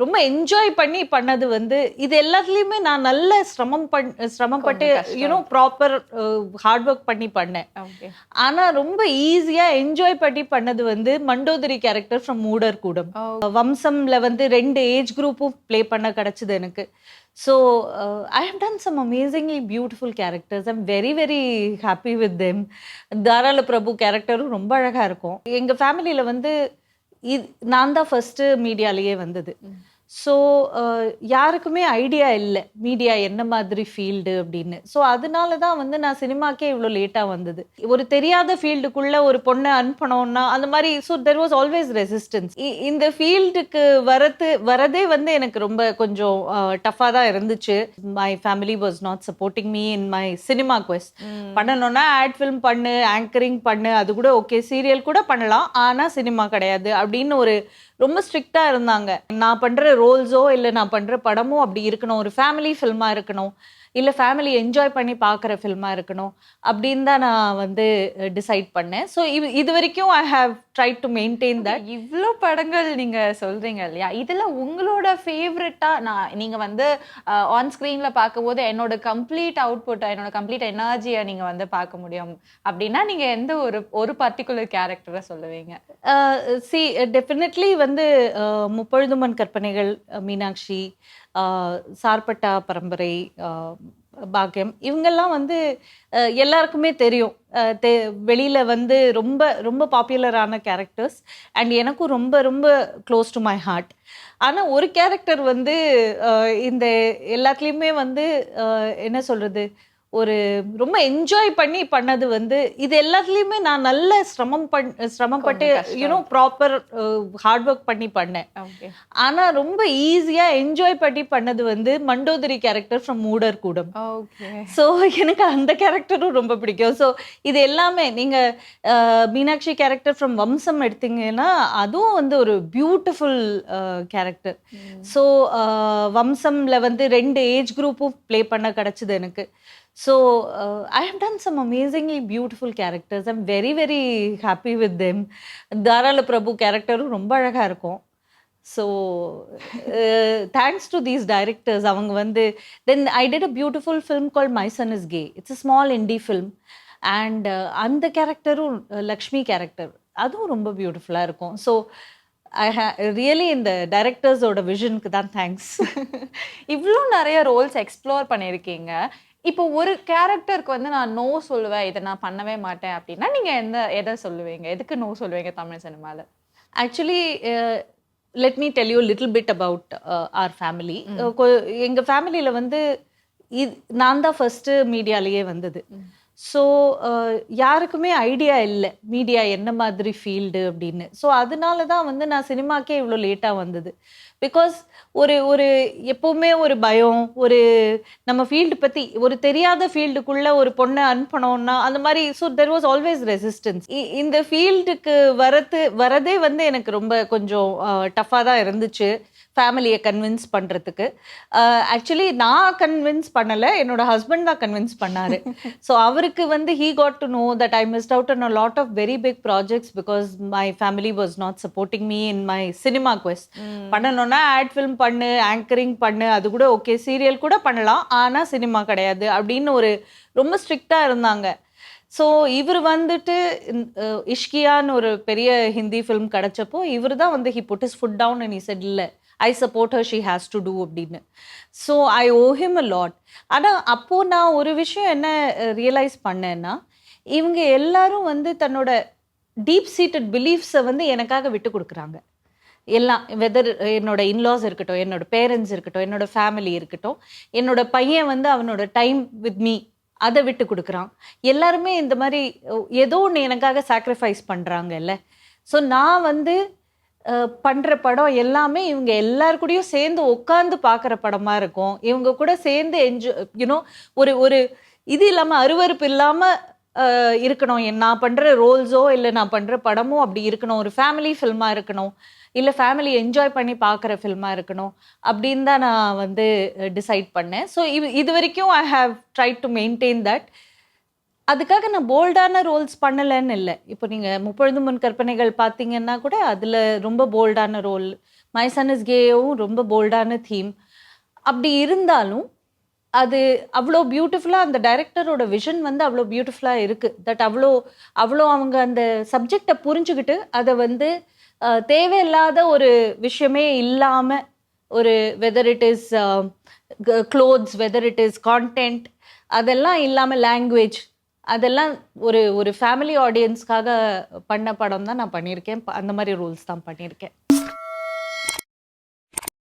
ரொம்ப என்ஜாய் பண்ணி பண்ணது வந்து இது எல்லாத்துலயுமே நான் நல்ல சிரமப்பட்டு கொஞ்சம் கஷ்டம். ப்ராப்பர் ஹார்ட் ஒர்க் பண்ணி பண்ணேன். ஓகே. ஆனா ரொம்ப ஈஸியா என்ஜாய் பண்ணி பண்ணது வந்து மண்டோதரி கேரக்டர் ஃப்ரம் மூடர் கூடம். ஓ. வம்சம்ல வந்து 2 ஏஜ் குரூப்பும் ப்ளே பண்ண கிடைச்சது எனக்கு. So I have done some amazingly beautiful characters. I'm very very happy with them. Dharala Prabhu கேரக்டரும் ரொம்ப அழகா இருக்கும். எங்க ஃபேமிலியில வந்து நான் தான் ஃபர்ஸ்ட் மீடியாலேயே வந்தது. ஸோ யாருக்குமே ஐடியா இல்லை மீடியா என்ன மாதிரி ஃபீல்டு அப்படின்னு. ஸோ அதனால தான் வந்து நான் சினிமாக்கே இவ்வளோ லேட்டாக வந்தது. ஒரு தெரியாத ஃபீல்டுக்குள்ள ஒரு பொண்ணை அனுப்பணும்னா அந்த மாதிரி. So there was always resistance. இந்த ஃபீல்டுக்கு வரதே வந்து எனக்கு ரொம்ப கொஞ்சம் டஃப்பாக தான் இருந்துச்சு. My family was not supporting me in my cinema quest. பண்ணணும்னா ஆட் ஃபிலிம் பண்ணு, ஆங்கரிங் பண்ணு, அது கூட ஓகே, சீரியல் கூட பண்ணலாம், ஆனால் சினிமா கிடையாது அப்படின்னு ஒரு ரொம்ப ஸ்ட்ரிக்டா இருந்தாங்க. நான் பண்ற ரோல்ஸோ இல்லை நான் பண்ற படமோ அப்படி இருக்கணும், ஒரு ஃபேமிலி ஃபில்மா இருக்கணும், இல்லை ஃபேமிலி என்ஜாய் பண்ணி பார்க்குற ஃபில்மா இருக்கணும் அப்படின்னு தான் நான் வந்து டிசைட் பண்ணேன். ஸோ இது வரைக்கும் I have try to maintain that. இவ்வளோ படங்கள் நீங்க சொல்றீங்க இல்லையா, இதுல உங்களோட ஃபேவரட்டா நீங்க வந்து ஆன் ஸ்க்ரீன்ல பார்க்கும்போது என்னோட கம்ப்ளீட் அவுட்புட், என்னோட கம்ப்ளீட் எனர்ஜியை நீங்க வந்து பார்க்க முடியும் அப்படின்னா நீங்க எந்த ஒரு பர்டிகுலர் கேரக்டரை சொல்லுவீங்க? சி டெஃபினெட்லி வந்து முப்பொழுதுமன் கற்பனைகள், மீனாட்சி, சார்பட்டா பரம்பரை, பாக்கியம், இவங்கெல்லாம் வந்து எல்லாருக்குமே தெரியும். வெளியில வந்து ரொம்ப ரொம்ப பாப்புலரான கேரக்டர்ஸ் அண்ட் எனக்கும் ரொம்ப ரொம்ப க்ளோஸ் டு மை ஹார்ட். ஆனால் ஒரு கேரக்டர் வந்து இந்த எல்லாத்துலேயுமே வந்து என்ன சொல்றது, ஒரு ரொம்ப என்ஜாய் பண்ணி பண்ணது வந்து இது எல்லாத்துலயுமே நான் நல்ல சிரமப்பட்டு ப்ராப்பர் ஹார்ட் ஒர்க் பண்ணி பண்ணேன். ஆனா ரொம்ப ஈஸியா என்ஜாய் பண்ணி பண்ணது வந்து மண்டோதரி கேரக்டர் ஃப்ரம் மூடர் கூடம். ஸோ எனக்கு அந்த கேரக்டரும் ரொம்ப பிடிக்கும். ஸோ இது எல்லாமே நீங்க மீனாட்சி கேரக்டர் ஃப்ரம் வம்சம் எடுத்தீங்கன்னா அதுவும் வந்து ஒரு பியூட்டிஃபுல் கேரக்டர். ஸோ வம்சம்ல வந்து 2 ஏஜ் குரூப்பும் ப்ளே பண்ண கிடைச்சது எனக்கு. So I have done some amazingly beautiful characters. I'm very very happy with them. தாராள பிரபு கேரக்டரும் ரொம்ப அழகா இருக்கும். So thanks to these directors. அவங்க வந்து then I did a beautiful film called my son is gay. It's a small indie film and அந்த கேரக்டரும் Lakshmi character அதுவும் ரொம்ப பியூட்டிஃபுல்லாக இருக்கும். ஸோ ரியலி இந்த டைரக்டர்ஸோட விஷனுக்கு தான் தேங்க்ஸ். இவ்வளோ நிறைய ரோல்ஸ் எக்ஸ்ப்ளோர் பண்ணியிருக்கீங்க. இப்போ ஒரு கேரக்டருக்கு வந்து நான் நோ சொல்லுவேன், இதை நான் பண்ணவே மாட்டேன் அப்படின்னா நீங்க எதை சொல்லுவீங்க? எதுக்கு நோ சொல்லுவீங்க தமிழ் சினிமால? Actually let me tell you little bit about our family. எங்கள் ஃபேமிலியில் வந்து நான் தான் ஃபர்ஸ்ட் மீடியாலேயே வந்தது. ஸோ யாருக்குமே ஐடியா இல்லை மீடியா என்ன மாதிரி ஃபீல்டு அப்படின்னு. ஸோ அதனால தான் வந்து நான் சினிமாக்கே இவ்வளோ லேட்டாக வந்தது. பிகாஸ் ஒரு எப்பவுமே ஒரு பயம், ஒரு நம்ம ஃபீல்டு பற்றி ஒரு தெரியாத ஃபீல்டுக்குள்ள ஒரு பொண்ணை அனுப்பணும்னா அந்த மாதிரி. So there was always resistance. இந்த ஃபீல்டுக்கு வரதே வந்து எனக்கு ரொம்ப கொஞ்சம் டஃப்பாக தான் இருந்துச்சு ஃபேமிலியை கன்வின்ஸ் பண்ணுறதுக்கு. ஆக்சுவலி நான் கன்வின்ஸ் பண்ணலை, என்னோட ஹஸ்பண்ட் தான் கன்வின்ஸ் பண்ணார். ஸோ அவருக்கு வந்து he got to know that I missed out on a lot of very big projects because my family was not supporting me in my cinema quest. பண்ணணும்னா ad film பண்ணு, anchoring பண்ணு, அது கூட okay, serial கூட பண்ணலாம், ஆனால் cinema கிடையாது அப்படின்னு ஒரு ரொம்ப ஸ்ட்ரிக்டாக இருந்தாங்க. ஸோ இவர் வந்துட்டு இஷ்கியான்னு ஒரு பெரிய ஹிந்தி ஃபிலிம் கிடைச்சப்போ இவர் தான் வந்து he put his foot down and he said இல்லை, I support her, she has to do அப்படின்னு. So I owe him a lot. ஆனால் அப்போது நான் ஒரு விஷயம் என்ன ரியலைஸ் பண்ணேன்னா, இவங்க எல்லாரும் வந்து தன்னோட டீப் சீட்டட் பிலீஃப்ஸை வந்து எனக்காக விட்டு கொடுக்குறாங்க. எல்லாம் வெதர் என்னோட இன்லாஸ் இருக்கட்டும், என்னோட பேரண்ட்ஸ் இருக்கட்டும், என்னோட ஃபேமிலி இருக்கட்டும், என்னோட பையன் வந்து அவனோட டைம் வித் மீ அதை விட்டு கொடுக்குறான். எல்லாருமே இந்த மாதிரி ஏதோ ஒன்று எனக்காக சாக்ரிஃபைஸ் பண்ணுறாங்கல்ல. ஸோ நான் வந்து பண்ணுற படம் எல்லாமே இவங்க எல்லாருக்கூடையும் சேர்ந்து உட்காந்து பார்க்குற படமாக இருக்கும். இவங்க கூட சேர்ந்து என்ஜாய் ஒரு இது இல்லாமல் அருவருப்பு இல்லாமல் இருக்கணும். நான் பண்ணுற ரோல்ஸோ இல்லை நான் பண்ணுற படமோ அப்படி இருக்கணும், ஒரு ஃபேமிலி ஃபில்மாக இருக்கணும், இல்லை ஃபேமிலி என்ஜாய் பண்ணி பார்க்குற ஃபில்மாக இருக்கணும் அப்படின்னு தான் நான் வந்து டிசைட் பண்ணேன். ஸோ இது வரைக்கும் I have try to maintain that. அதுக்காக நான் போல்டான ரோல்ஸ் பண்ணலைன்னு இல்லை. இப்போ நீங்கள் முப்பொழுது முன் கற்பனைகள் பார்த்தீங்கன்னா கூட அதில் ரொம்ப போல்டான ரோல், மை சன் இஸ் கேவும் ரொம்ப போல்டான தீம். அப்படி இருந்தாலும் அது அவ்வளோ பியூட்டிஃபுல்லாக அந்த டைரக்டரோட விஷன் வந்து அவ்வளோ பியூட்டிஃபுல்லாக இருக்குது. தட் அவ்வளோ அவ்வளோ அவங்க அந்த சப்ஜெக்டை புரிஞ்சுக்கிட்டு அதை வந்து தேவையில்லாத ஒரு விஷயமே இல்லாமல் ஒரு whether it is clothes, whether it is content, அதெல்லாம் இல்லாமல் லாங்குவேஜ், அதெல்லாம் ஒரு ஒரு ஃபேமிலி ஆடியன்ஸ்க்காக பண்ண படம் தான் நான் பண்ணியிருக்கேன். அந்த மாதிரி ரோல்ஸ் தான் பண்ணியிருக்கேன்.